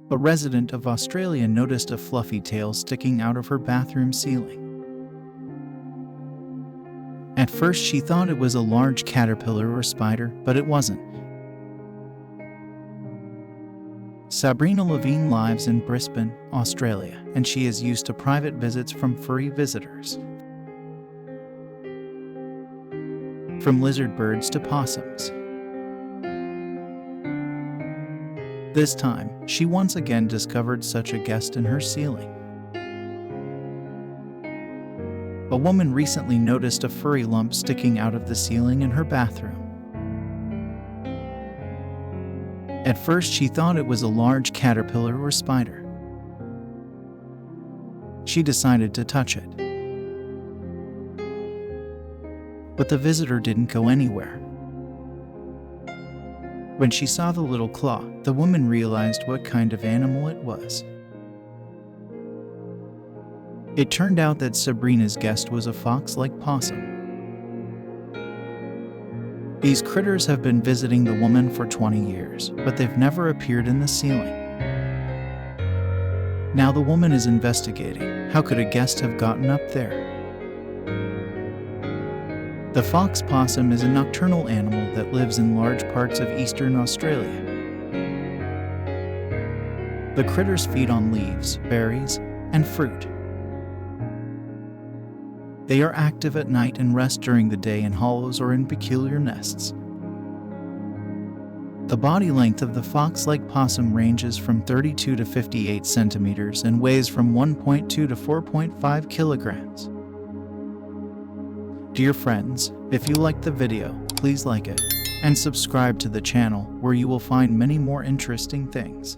A resident of Australia noticed a fluffy tail sticking out of her bathroom ceiling. At first, she thought it was a large caterpillar or spider, but it wasn't. Sabrina lives in Brisbane, Australia, and she is used to private visits from furry visitors. From lizard birds to possums. This time, she once again discovered such a guest in her ceiling. A woman recently noticed a furry lump sticking out of the ceiling in her bathroom. At first, she thought it was a large caterpillar or spider. She decided to touch it. But the visitor didn't go anywhere. When she saw the little claw, the woman realized what kind of animal it was. It turned out that Sabrina's guest was a fox-like possum. These critters have been visiting the woman for 20 years, but they've never appeared in the ceiling. Now the woman is investigating. How could a guest have gotten up there? The fox possum is a nocturnal animal that lives in large parts of eastern Australia. The critters feed on leaves, berries, and fruit. They are active at night and rest during the day in hollows or in peculiar nests. The body length of the fox-like possum ranges from 32 to 58 centimeters and weighs from 1.2 to 4.5 kilograms. Dear friends, if you liked the video, please like it and subscribe to the channel where you will find many more interesting things.